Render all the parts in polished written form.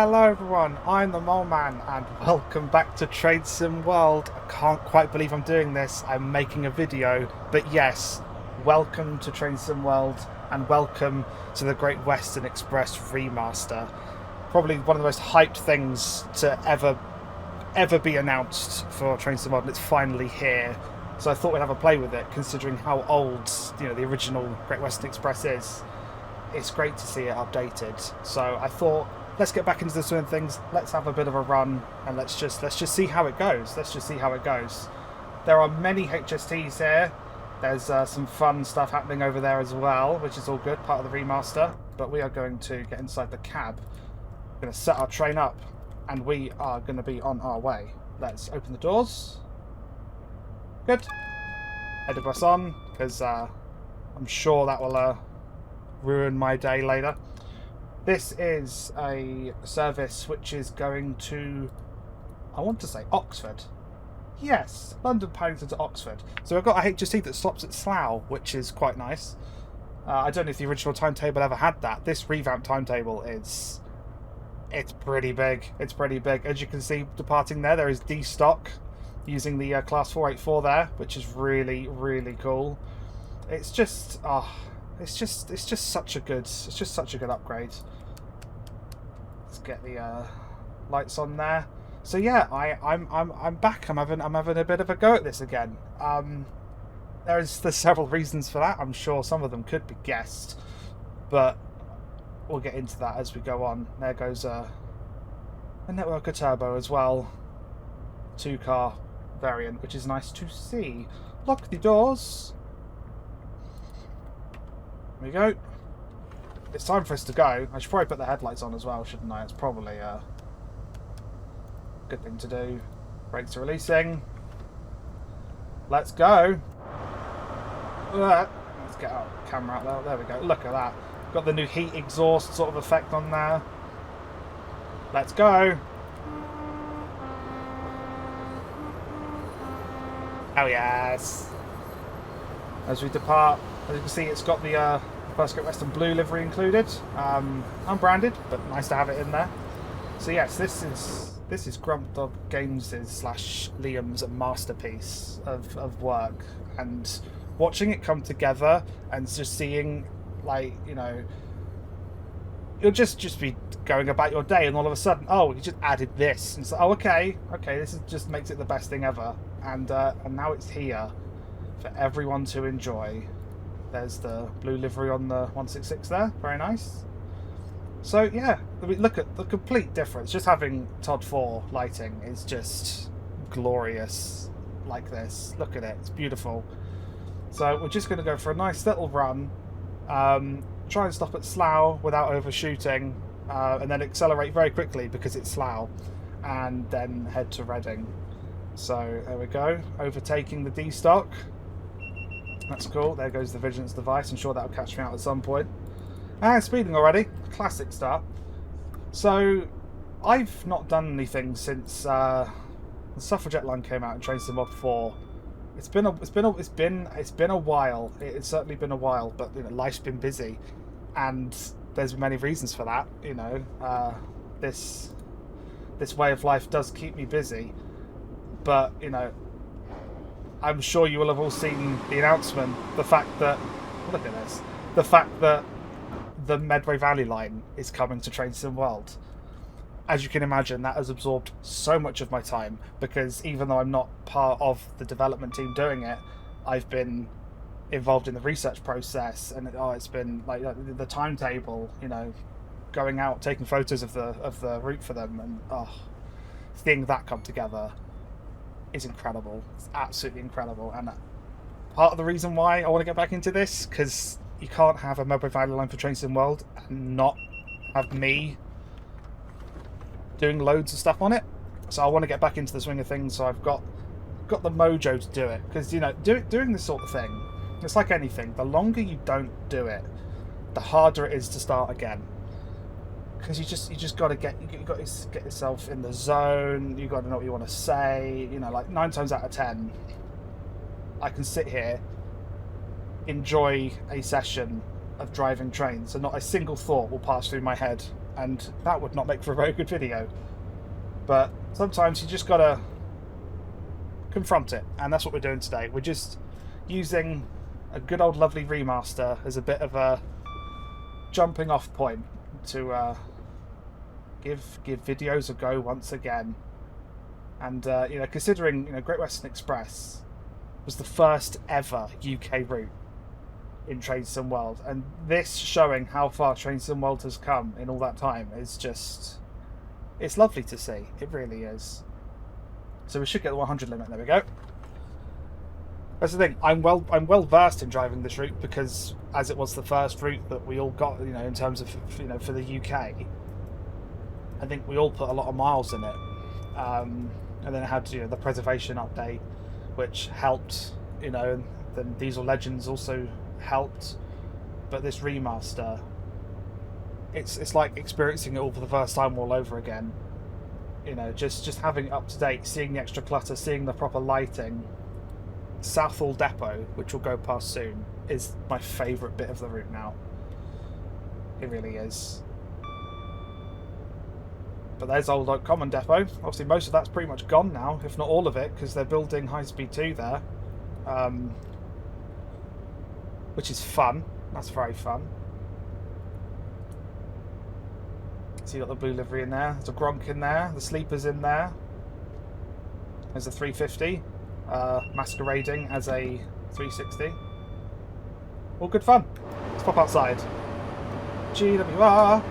Hello everyone, I'm the Mole Man and welcome back to Trade Sim World. I can't quite believe I'm doing this, I'm making a video, but yes, welcome to Trade Sim World and welcome to the Great Western Express Remaster. Probably one of the most hyped things to ever be announced for Trade Sim World, and it's finally here. So I thought we'd have a play with it, considering how old, the original Great Western Express is. It's great to see it updated. So I thought, let's get back into the swing of things. Let's have a bit of a run, and let's just see how it goes. There are many HSTs here. There's some fun stuff happening over there as well, which is all good, part of the remaster. But we are going to get inside the cab. We're going to set our train up, and we are going to be on our way. Let's open the doors. Good. Head of us on, because I'm sure that will ruin my day later. This is a service which is going to, I want to say Oxford. Yes, London, Paddington to Oxford. So we've got a HST that stops at Slough, which is quite nice. I don't know if the original timetable ever had that. This revamped timetable it's pretty big. It's pretty big. As you can see, departing there is D stock using the class 484 there, which is really, really cool. It's just it's just such a good upgrade. Let's get the lights on there. So yeah, I'm back. I'm having a bit of a go at this again. There's several reasons for that. I'm sure some of them could be guessed, but we'll get into that as we go on. There goes a Networker Turbo as well, 2-car variant, which is nice to see. Lock the doors. There we go. It's time for us to go. I should probably put the headlights on as well, shouldn't I? It's probably a good thing to do. Brakes are releasing. Let's go. Let's get our camera out there. There we go. Look at that. Got the new heat exhaust sort of effect on there. Let's go. Oh yes. As we depart, as you can see, it's got the first Great Western blue livery included. Unbranded, but nice to have it in there. So yes, this is Grump Dog Games' / Liam's masterpiece of work, and watching it come together and just seeing, like, you'll just be going about your day, and all of a sudden, oh, you just added this, and it's like, oh, okay, this just makes it the best thing ever, and now it's here for everyone to enjoy. There's the blue livery on the 166 there, very nice. So yeah, I mean, look at the complete difference. Just having Todd 4 lighting is just glorious like this. Look at it, it's beautiful. So we're just going to go for a nice little run, try and stop at Slough without overshooting, and then accelerate very quickly because it's Slough, and then head to Reading. So there we go, overtaking the D stock. That's cool. There goes the vigilance device. I'm sure that'll catch me out at some point. And speeding already. Classic start. So I've not done anything since the Suffragette line came out in Train Sim Mod 4. It's been a while. It's certainly been a while, but life's been busy, and there's many reasons for that. This way of life does keep me busy, but I'm sure you will have all seen the announcement, the fact that the Medway Valley line is coming to Train Sim World. As you can imagine, that has absorbed so much of my time, because even though I'm not part of the development team doing it, I've been involved in the research process, and it's been like the timetable, going out, taking photos of the route for them, and seeing that come together is incredible. It's absolutely incredible, and part of the reason why I want to get back into this, because you can't have a Medway Valley line for Train Sim World and not have me doing loads of stuff on it. So I want to get back into the swing of things, so I've got the mojo to do it, because doing this sort of thing, it's like anything, the longer you don't do it, the harder it is to start again. Because you just got to get yourself in the zone. You got to know what you want to say. Like 9 times out of 10, I can sit here, enjoy a session of driving trains, and not a single thought will pass through my head and that would not make for a very good video. But sometimes you just gotta confront it, and that's what we're doing today. We're just using a good old lovely remaster as a bit of a jumping off point to give videos a go once again. And you know, considering, you know, Great Western Express was the first ever UK route in Train Sim World, and this showing how far Train Sim World has come in all that time is just, it's lovely to see. It really is. So we should get the 100 limit. There we go. That's the thing. I'm well versed in driving this route because as it was the first route that we all got, you know, in terms of, you know, for the UK. I think we all put a lot of miles in it, and then it had, you know, the preservation update, which helped. You know, and then Diesel Legends also helped. But this remaster, it's like experiencing it all for the first time all over again. You know, just having it up to date, seeing the extra clutter, seeing the proper lighting. Southall Depot, which we'll go past soon, is my favourite bit of the route now. It really is. But there's Old Common Depot. Obviously most of that's pretty much gone now, if not all of it, because they're building High Speed 2 there. Which is fun. That's very fun. So you got the blue livery in there. There's a Gronk in there. The Sleeper's in there. There's a 350. Masquerading as a 360. All good fun. Let's pop outside. GWR.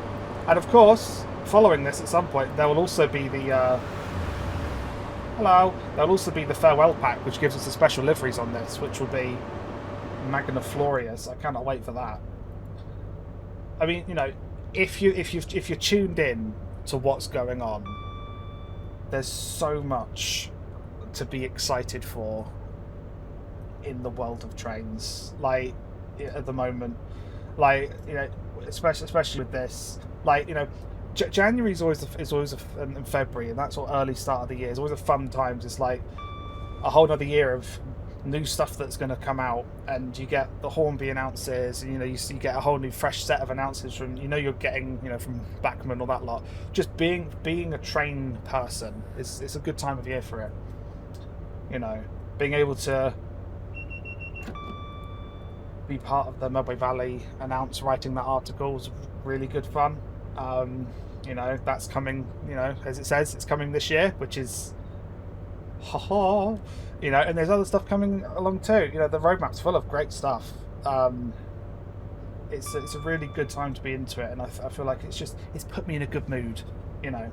And of course, following this at some point, there will also be the hello. There will also be the farewell pack, which gives us the special liveries on this, which will be Magniflorious. I cannot wait for that. I mean, you know, if you're tuned in to what's going on, there's so much to be excited for in the world of trains. Like at the moment, like, you know, especially with this, like, you know, January is always and February, and that sort of early start of the year is always a fun time. It's like a whole other year of new stuff that's going to come out, and you get the Hornby announces, and you know, you get a whole new fresh set of announces from, you know, you're getting, you know, from Bachmann, all that lot. Just being a train person it's a good time of year for it. You know, being able to be part of the Medway Valley announce, writing that article was really good fun. You know, that's coming, you know, as it says, it's coming this year, which is ha, you know, and there's other stuff coming along too. You know, the roadmap's full of great stuff. It's a really good time to be into it, and I feel like it's put me in a good mood, you know.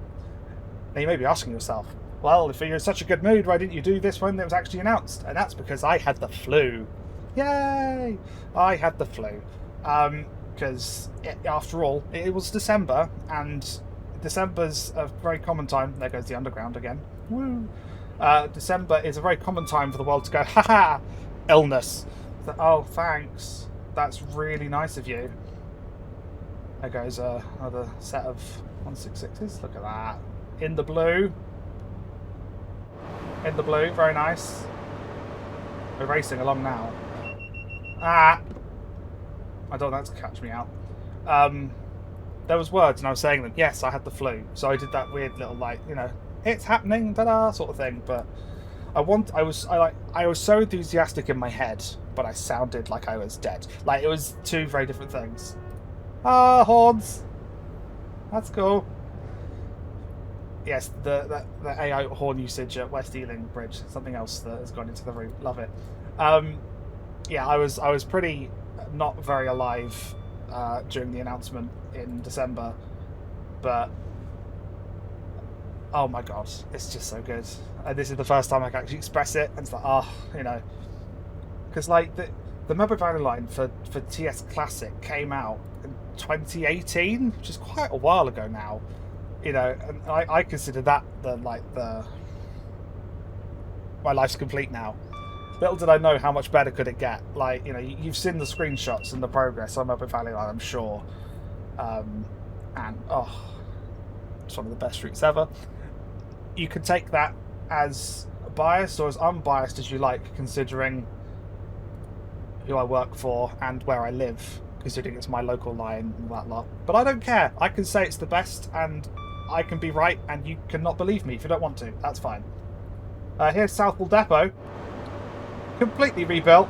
Now you may be asking yourself, well, if you're in such a good mood, why didn't you do this when it was actually announced? And that's because I had the flu. Yay! I had the flu. Because after all, it was December, and December's a very common time. There goes the underground again. Woo! December is a very common time for the world to go, haha, illness. So, oh, thanks. That's really nice of you. There goes another set of 166s. Look at that. In the blue. In the blue, very nice. We're racing along now. Ah! I don't want that to catch me out. There was words and I was saying them. Yes, I had the flu. So I did that weird little, like, you know, it's happening, ta-da, sort of thing. But I was so enthusiastic in my head, but I sounded like I was dead. Like, it was two very different things. Ah, horns! That's cool. Yes, the AI horn usage at West Ealing Bridge, something else that has gone into the route. Love it. Yeah, I was pretty not very alive during the announcement in December, but oh my god, it's just so good. And this is the first time I can actually express it, and it's like, oh, you know, because like the Medway Valley line for TS Classic came out in 2018, which is quite a while ago now. You know, and I consider that my life's complete now. Little did I know how much better could it get. Like, you know, you've seen the screenshots and the progress on Medway Valley line, I'm sure. And oh, it's one of the best routes ever. You can take that as biased or as unbiased as you like, considering who I work for and where I live. considering it's my local line and that lot. But I don't care. I can say it's the best, and I can be right, and you cannot believe me if you don't want to. That's fine. Here's Southall Depot. Completely rebuilt.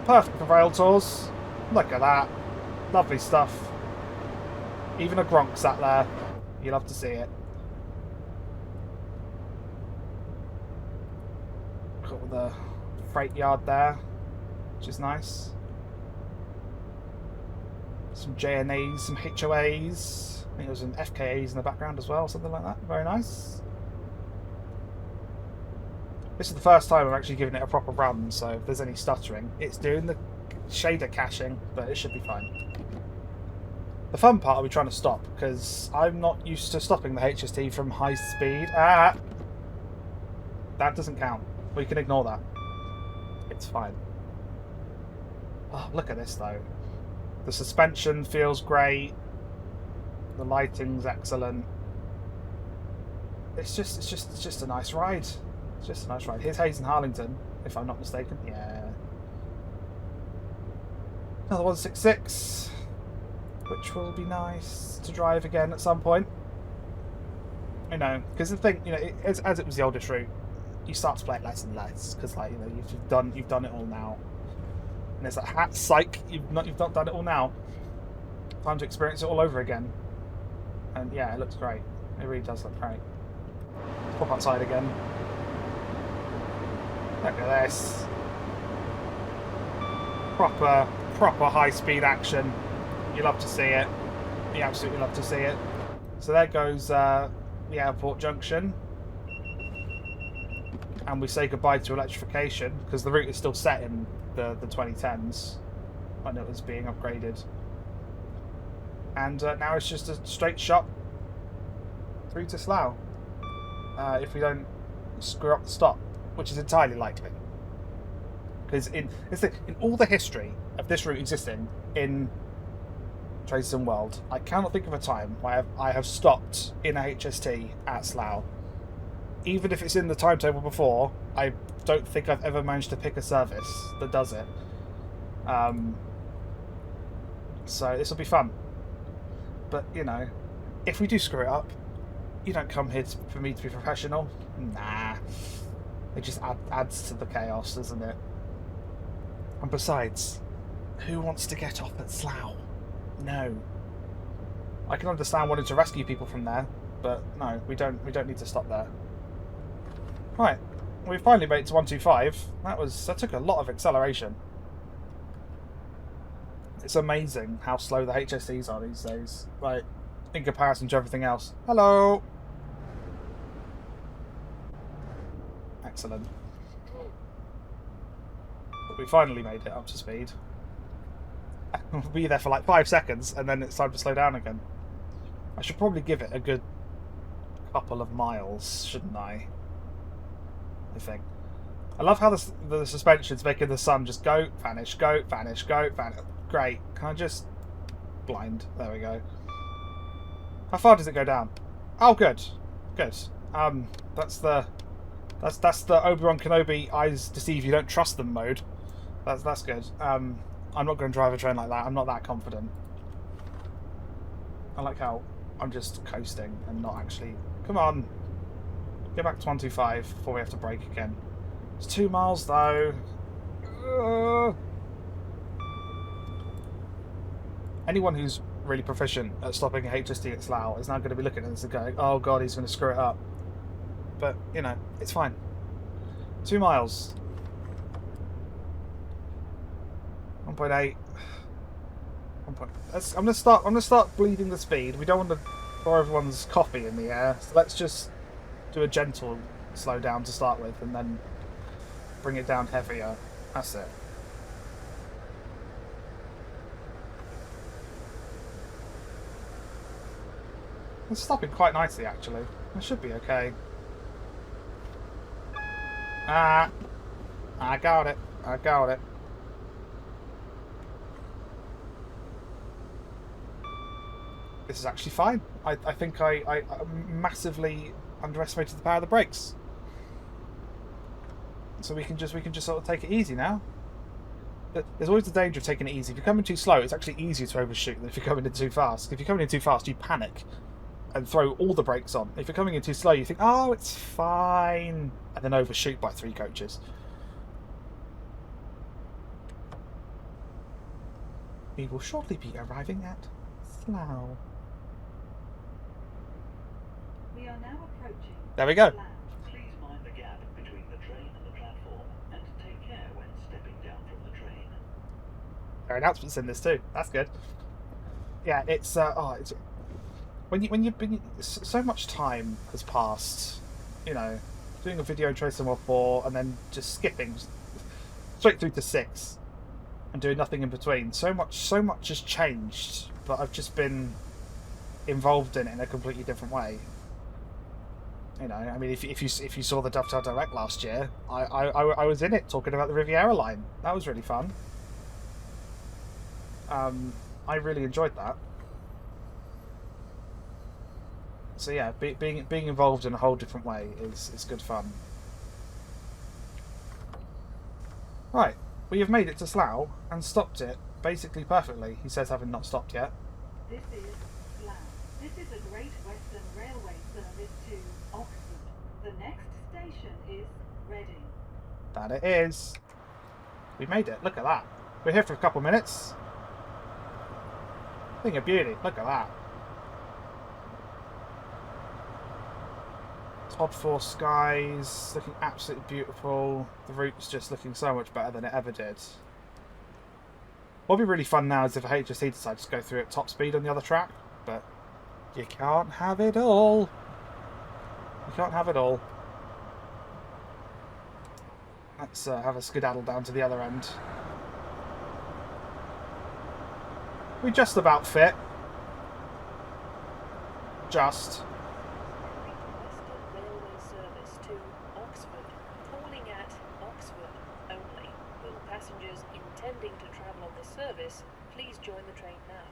Perfect for rail tours. Look at that. Lovely stuff. Even a Gronk sat there. You'll have to see it. Got the freight yard there, which is nice. Some JNAs, some HOAs. I think there was some FKAs in the background as well, something like that. Very nice. This is the first time I've actually given it a proper run, so if there's any stuttering, it's doing the shader caching, but it should be fine. The fun part I'll be trying to stop, because I'm not used to stopping the HST from high speed. Ah! That doesn't count. We can ignore that. It's fine. Oh, look at this though. The suspension feels great. The lighting's excellent. It's just a nice ride. It's just a nice ride. Here's Hayes and Harlington, if I'm not mistaken. Yeah. Another 166, which will be nice to drive again at some point. You know, because the thing, you know, as it was the oldest route, you start to play it less and less because, like, you know, you've done it all now. And it's like, psych, you've not done it all now. Time to experience it all over again. And yeah, it looks great. It really does look great. Let's pop outside again. Look at this. Proper high-speed action. You love to see it. You absolutely love to see it. So there goes the airport junction. And we say goodbye to electrification because the route is still set in the 2010s when it was being upgraded. And now it's just a straight shot through to Slough. If we don't screw up the stop, which is entirely likely. Because in all the history of this route existing in Tradeston World, I cannot think of a time where I have stopped in a HST at Slough. Even if it's in the timetable before, I don't think I've ever managed to pick a service that does it. So this will be fun. But, you know, if we do screw it up, you don't come here for me to be professional. Nah. It just adds to the chaos, doesn't it? And besides, who wants to get off at Slough? No. I can understand wanting to rescue people from there, but no, we don't need to stop there. Right, we finally made it to 125. That took a lot of acceleration. It's amazing how slow the HSTs are these days, like in comparison to everything else. Hello. Excellent. But we finally made it up to speed. We'll be there for like 5 seconds, and then it's time to slow down again. I should probably give it a good couple of miles, shouldn't I? I think. I love how the suspension's making the sun just go, vanish, go, vanish, go, vanish. Great. Can I just blind? There we go. How far does it go down? Oh, good. Good. That's the Obi-Wan Kenobi eyes deceive you, don't trust them mode. That's good. I'm not going to drive a train like that. I'm not that confident. I like how I'm just coasting and not actually... Come on. Get back to 125 before we have to brake again. It's 2 miles though. Anyone who's really proficient at stopping a HST at Slough is now going to be looking at this and going, oh god, he's going to screw it up. But, you know, it's fine. 2 miles. 1.8. I'm gonna start bleeding the speed. We don't want to throw everyone's coffee in the air. So let's just do a gentle slow down to start with, and then bring it down heavier. That's it. It's stopping quite nicely, actually. It should be okay. I got it. I got it. This is actually fine. I think I massively underestimated the power of the brakes. So we can just sort of take it easy now. There's always the danger of taking it easy. If you're coming too slow, it's actually easier to overshoot than if you're coming in too fast. If you're coming in too fast, you panic and throw all the brakes on. If you're coming in too slow, you think, oh, it's fine, and then overshoot by 3 coaches. We will shortly be arriving at Slough. We are now approaching. There we go. Slough. Please mind the gap between the train and the platform, and take care when stepping down from the train. There are announcements in this too. That's good. Yeah, it's it's when you've been so much time has passed, you know, doing a video Trace 4 and then just skipping straight through to 6 and doing nothing in between. So much has changed, but I've just been involved in it in a completely different way. You know, I mean, if you saw the Dovetail Direct last year, I was in it talking about the Riviera line. That was really fun. I really enjoyed that. So yeah, being involved in a whole different way is good fun. Right, we have made it to Slough and stopped it basically perfectly. He says, having not stopped yet. This is Slough. This is a Great Western Railway service to Oxford. The next station is Reading. That it is. We made it. Look at that. We're here for a couple minutes. Thing of beauty. Look at that. Todd 4 skies looking absolutely beautiful. The route's just looking so much better than it ever did. What'll be really fun now is if a HST decides to go through at top speed on the other track, but you can't have it all. You can't have it all. Let's have a skedaddle down to the other end. We just about fit. Just. Western Railway service to Oxford, calling at Oxford only. Will passengers intending to travel on this service please join the train now?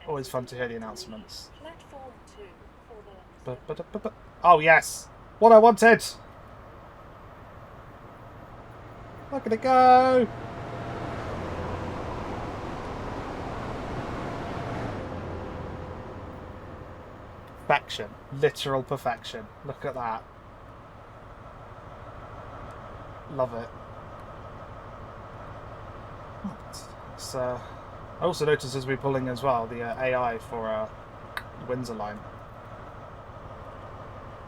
And Always fun to hear the announcements. Platform 2 for the... Oh yes! What I wanted! Look at it go! Perfection. Literal perfection. Look at that. Love it. It's, I also noticed as we're pulling as well the AI for the Windsor line,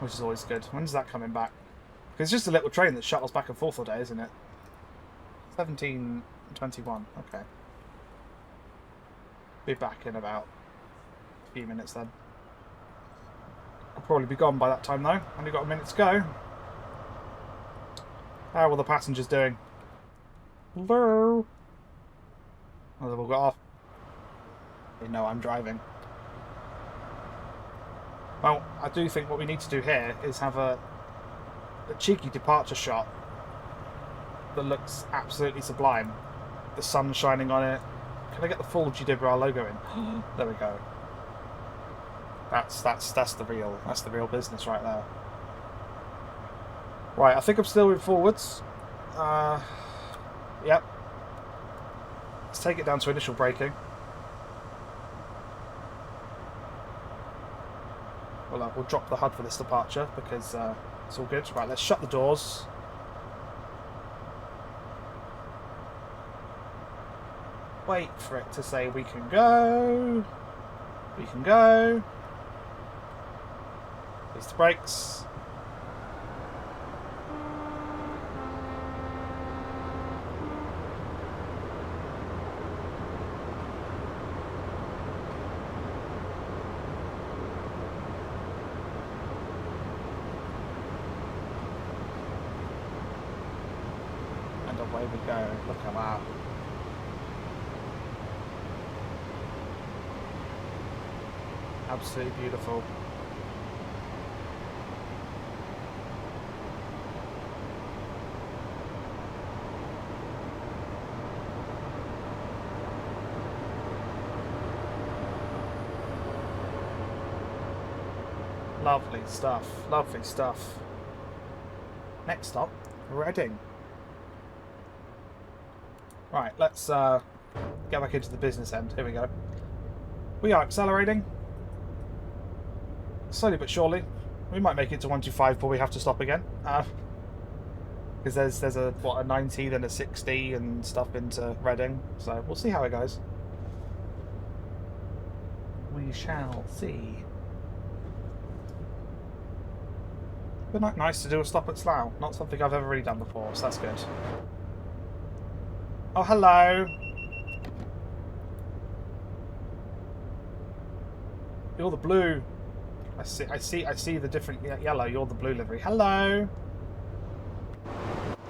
which is always good. When's that coming back? Because it's just a little train that shuttles back and forth all day, isn't it? 17:21. Okay. Be back in about a few minutes then. I'll probably be gone by that time though. Only got a minute to go. How are the passengers doing? Hello? Oh, they've all got off. They know I'm driving. Well, I do think what we need to do here is have a cheeky departure shot that looks absolutely sublime. The sun shining on it. Can I get the full GWR logo in? There we go. That's the real business right there. Right, I think I'm still in forwards. Yep. Let's take it down to initial braking. Well, we'll drop the HUD for this departure because it's all good. Right, let's shut the doors. Wait for it to say we can go. We can go. Release the brakes. And away we go. Look at that. Absolutely beautiful. Lovely stuff, lovely stuff. Next stop, Reading. Right, let's get back into the business end. Here we go. We are accelerating. Slowly but surely. We might make it to 125, but we have to stop again. Because there's a 90, then a 60 and stuff into Reading. So we'll see how it goes. We shall see. But nice to do a stop at Slough. Not something I've ever really done before, so that's good. Oh, hello. You're the blue. I see the different yellow. You're the blue livery. Hello.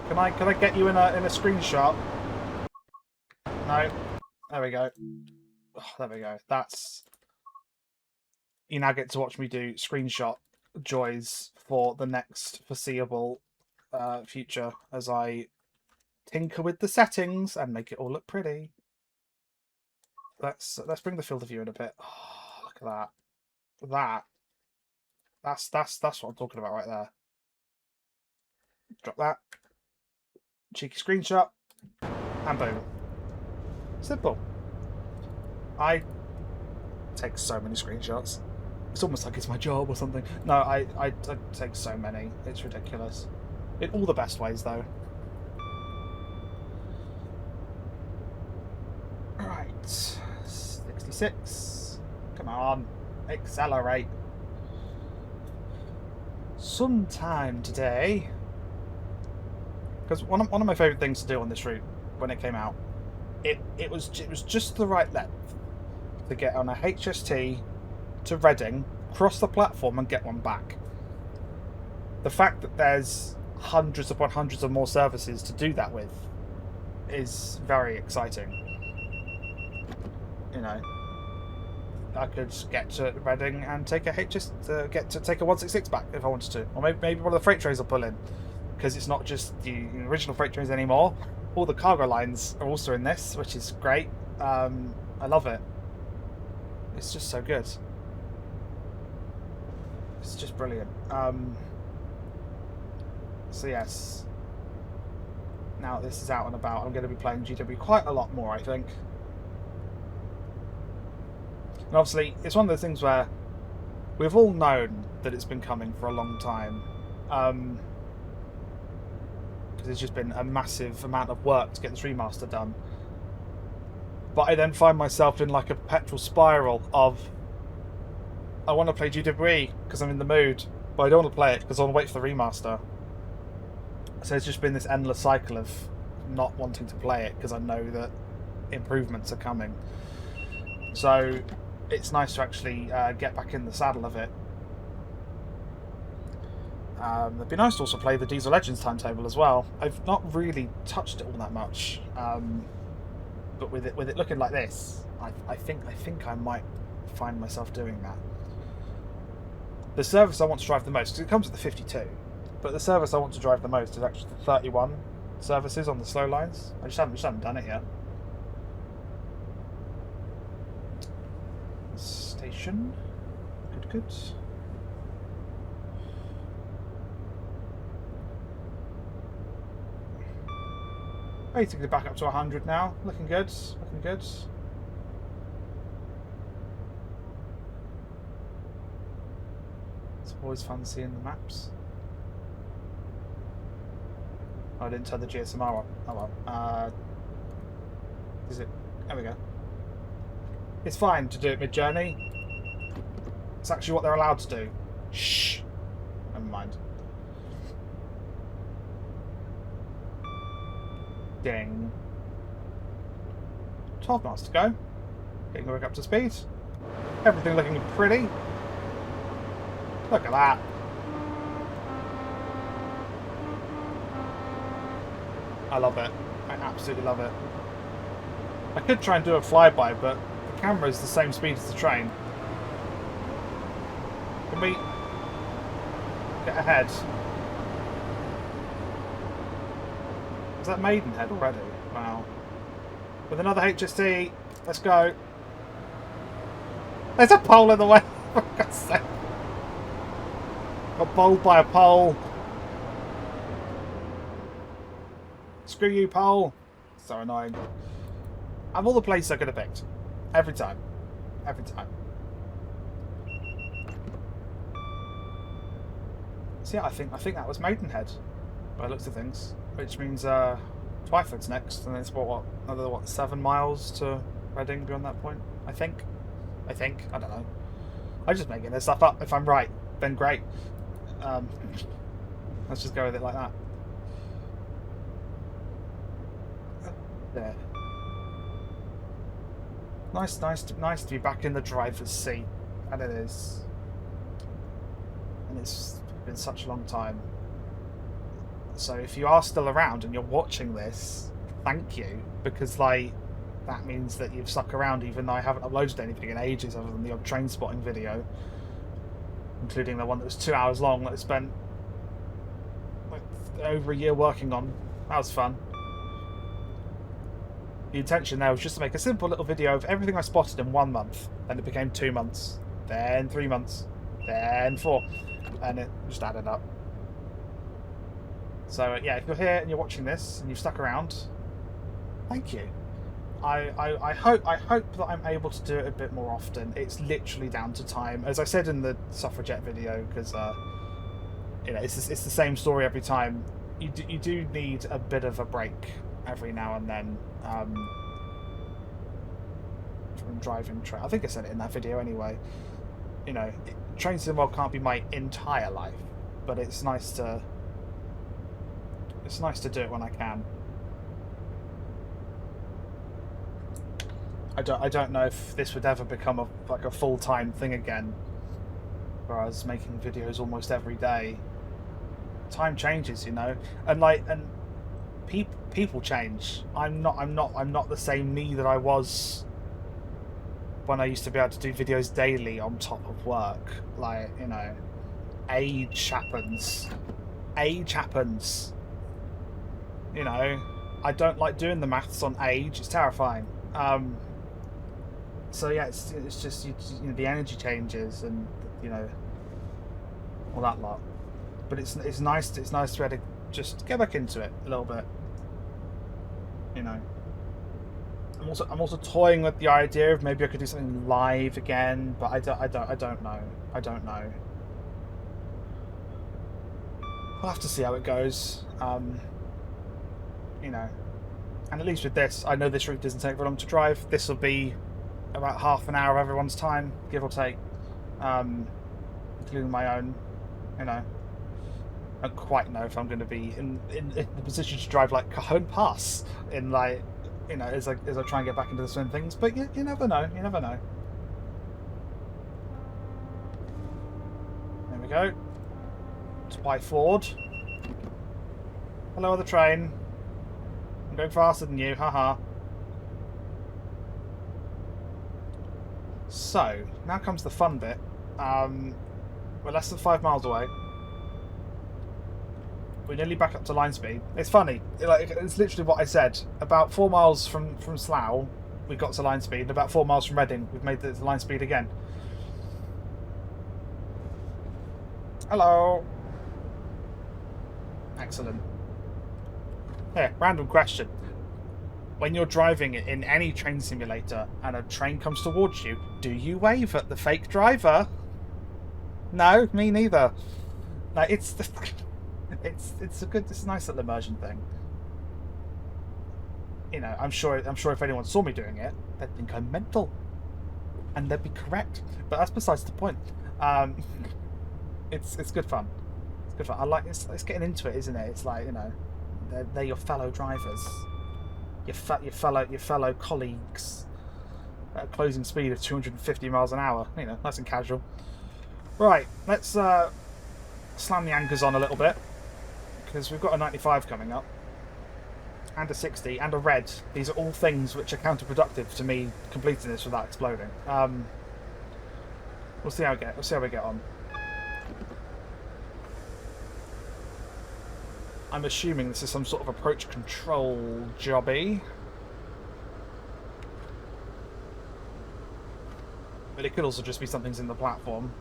Can I get you in a screenshot? No. There we go. Oh, there we go. That's. You now get to watch me do screenshot joys for the next foreseeable future as I tinker with the settings and make it all look pretty. Let's bring the field of view in a bit. Oh, look at that. That's what I'm talking about right there. Drop that. Cheeky screenshot. And boom. Simple. I take so many screenshots. It's almost like it's my job or something. No, I take so many. It's ridiculous. In all the best ways, though. Right. 66. Come on. Accelerate. Sometime today. Because one of my favourite things to do on this route when it came out, it was just the right length to get on a HST to Reading, cross the platform and get one back. The fact that there's hundreds upon hundreds of more services to do that with is very exciting. You know, I could get to Reading and take a take a 166 back if I wanted to, or maybe one of the freight trains will pull in, because it's not just the original freight trains anymore. All the cargo lines are also in this, which is great. I love it. It's just so good. It's just brilliant. So yes, now this is out and about, I'm going to be playing GW quite a lot more, I think. And obviously, it's one of those things where we've all known that it's been coming for a long time. Because it's just been a massive amount of work to get this remaster done. But I then find myself in like a perpetual spiral of, I want to play GWE because I'm in the mood, but I don't want to play it because I want to wait for the remaster. So it's just been this endless cycle of not wanting to play it because I know that improvements are coming. So it's nice to actually get back in the saddle of it. It'd be nice to also play the Diesel Legends timetable as well. I've not really touched it all that much, but with it looking like this, I think I might find myself doing that. The service I want to drive the most, because it comes with the 52, but the service I want to drive the most is actually the 31 services on the slow lines. I just haven't done it yet. Station. Good. Basically back up to 100 now. Looking good. It's always fun seeing the maps. Oh, I didn't turn the GSMR on. Oh well. Is it? There we go. It's fine to do it mid-journey. It's actually what they're allowed to do. Shh. Never mind. Ding. 12 miles to go. Getting back up to speed. Everything looking pretty. Look at that. I love it. I absolutely love it. I could try and do a flyby, but the camera is the same speed as the train. Can we get ahead? Is that Maidenhead already? Wow. With another HST. Let's go. There's a pole in the way. For God's sake. Got bowled by a pole. Screw you, pole. So annoying. Of all the places I could have picked. Every time. Every time. So yeah, I think that was Maidenhead, by the looks of things. Which means Twyford's next, and it's another 7 miles to Reading beyond that point. I think. I don't know. I'm just making this stuff up. If I'm right, then great. Let's just go with it like that. There. Nice to be back in the driver's seat, and it is. And it's been such a long time. So if you are still around and you're watching this, thank you, because like that means that you've stuck around even though I haven't uploaded anything in ages other than the odd train spotting video, including the one that was 2 hours long that I spent like over a year working on. That was fun. The intention there was just to make a simple little video of everything I spotted in 1 month. Then it became 2 months, then 3 months, then 4, and it just added up. So yeah, if you're here and you're watching this and you've stuck around, thank you. I hope that I'm able to do it a bit more often. It's literally down to time, as I said in the suffragette video, because you know, it's the same story every time. You do need a bit of a break every now and then from driving train. I think I said it in that video anyway. You know, Train Sim World can't be my entire life, but it's nice to do it when I can. I don't know if this would ever become a full-time thing again, where I was making videos almost every day. Time changes, you know, and people change. I'm not the same me that I was when I used to be able to do videos daily on top of work. Like, you know, age happens. You know, I don't like doing the maths on age. It's terrifying. So yeah, it's just you know, the energy changes and you know all that lot. But it's nice to be able to just get back into it a little bit. You know, I'm also toying with the idea of maybe I could do something live again, but I don't know. I'll have to see how it goes. You know, and at least with this, I know this route doesn't take very long to drive. This will be about half an hour of everyone's time, give or take, including my own. You know, I don't quite know if I'm going to be in the position to drive like Cajon Pass in like, you know, as I try and get back into the swim things. But you never know. You never know. There we go. Twyford. Hello, other train. I'm going faster than you, haha. So, now comes the fun bit. We're less than 5 miles away. We're nearly back up to line speed. It's funny, it's literally what I said. About 4 miles from Slough, we got to line speed. About 4 miles from Reading, we've made the line speed again. Hello. Excellent. Here, random question. When you're driving in any train simulator and a train comes towards you, do you wave at the fake driver? No, me neither. Like, it's a nice little immersion thing. You know, I'm sure if anyone saw me doing it, they'd think I'm mental, and they'd be correct. But that's besides the point. It's good fun. It's good fun. It's getting into it, isn't it? It's like, you know, they're your fellow drivers, your fellow colleagues at a closing speed of 250 miles an hour. You know, nice and casual. Right, let's slam the anchors on a little bit, because we've got a 95 coming up, and a 60, and a red. These are all things which are counterproductive to me completing this without exploding. We'll see how we get on. I'm assuming this is some sort of approach control jobby. But it could also just be something's in the platform.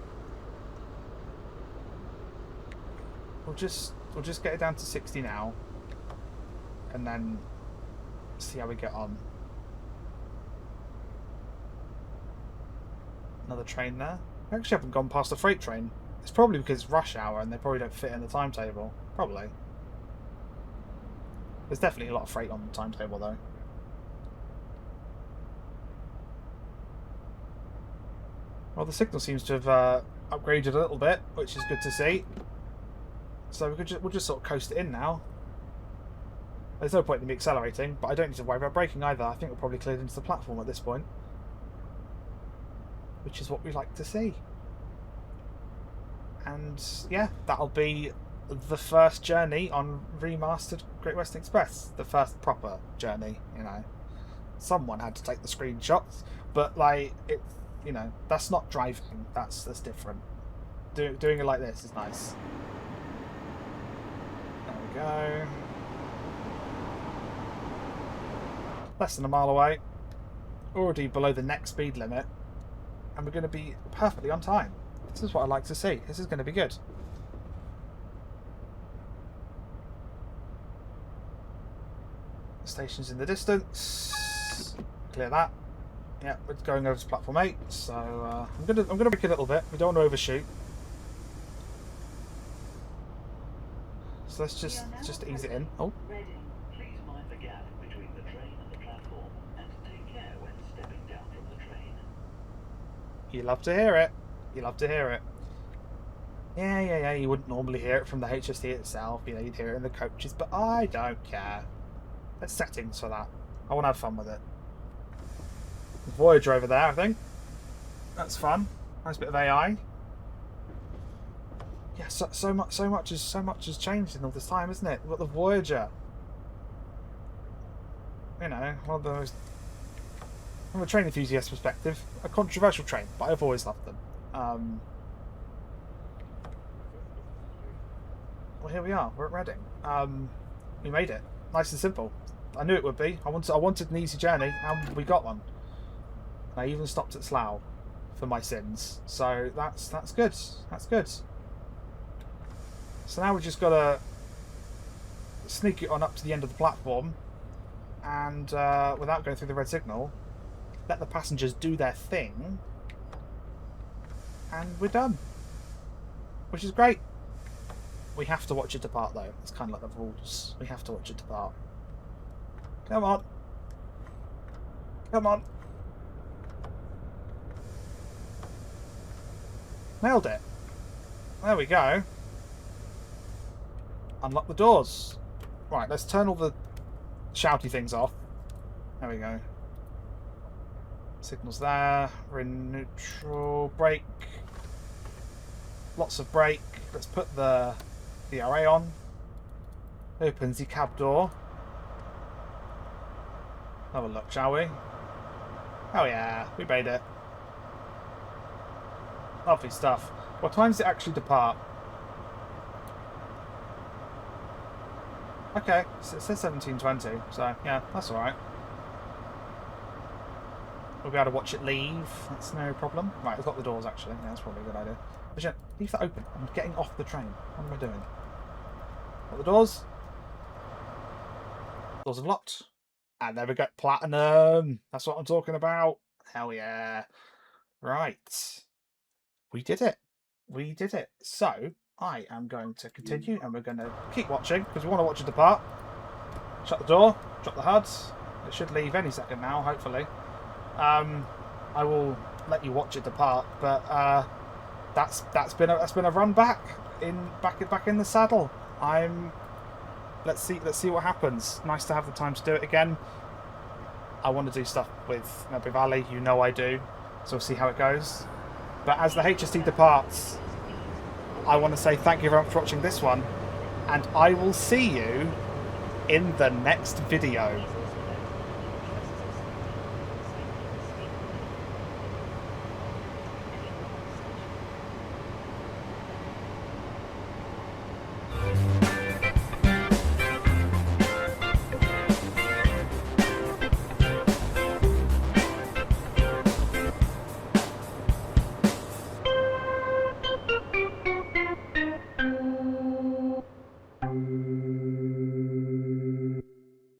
We'll just get it down to 60 now, and then See how we get on. Another train there. I actually haven't gone past a freight train. It's probably because it's rush hour and they probably don't fit in the timetable. Probably. There's definitely a lot of freight on the timetable though. Well, the signal seems to have upgraded a little bit, which is good to see. So we'll just sort of coast it in now. There's no point in me accelerating, but I don't need to worry about braking either. I think we're probably cleared into the platform at this point. Which is what we like to see. And yeah, that'll be the first journey on remastered Great Western Express. The first proper journey, you know. Someone had to take the screenshots, but like, it's, you know, that's not driving. That's different. Doing it like this is nice. There we go. Less than a mile away. Already below the next speed limit. And we're going to be perfectly on time. This is what I like to see. This is going to be good. The station's in the distance. Clear that. Yeah, we're going over to platform 8. So I'm gonna brake a little bit. We don't want to overshoot. So let's just ease it in. Oh. Ready. Please mind the gap between the train and the platform, and take care when stepping down from the train. You love to hear it. You love to hear it. Yeah. You wouldn't normally hear it from the HST itself. You know, you'd hear it in the coaches, but I don't care. There's settings for that. I want to have fun with it. Voyager over there, I think. That's fun. Nice bit of AI. Yeah, so much has changed in all this time, isn't it? We've got the Voyager. You know, one of the most, from a train enthusiast perspective, a controversial train, but I've always loved them. Well, here we are. We're at Reading. We made it. Nice and simple. I knew it would be. I wanted an easy journey, and we got one. I even stopped at Slough for my sins, so that's good. That's good. So now we've just got to sneak it on up to the end of the platform, and without going through the red signal, let the passengers do their thing, and we're done. Which is great. We have to watch it depart though. It's kind of like the rules. We have to watch it depart. Come on. Come on. Nailed it. There we go. Unlock the doors. Right, let's turn all the shouty things off. There we go. Signals there. We're in neutral. Brake. Lots of brake. Let's put the array on. Opens the cab door. Have a look, shall we? Oh yeah, we made it. Lovely stuff. What time does it actually depart? Okay, so it says 17:20, so yeah, that's alright. We'll be able to watch it leave, that's no problem. Right, we've got the doors actually, yeah, that's probably a good idea. But yeah, leave that open, I'm getting off the train. What am I doing? Got the doors. Doors have locked. And there we go, platinum! That's what I'm talking about. Hell yeah. Right. We did it. We did it. So, I am going to continue and we're going to keep watching because we want to watch it depart. Shut the door, drop the HUD. It should leave any second now, hopefully. I will let you watch it depart, but that's been a run back in the saddle. Let's see what happens. Nice to have the time to do it again. I want to do stuff with Nebby Valley, you know I do. So we'll see how it goes. But as the HST departs, I want to say thank you very much for watching this one, and I will see you in the next video.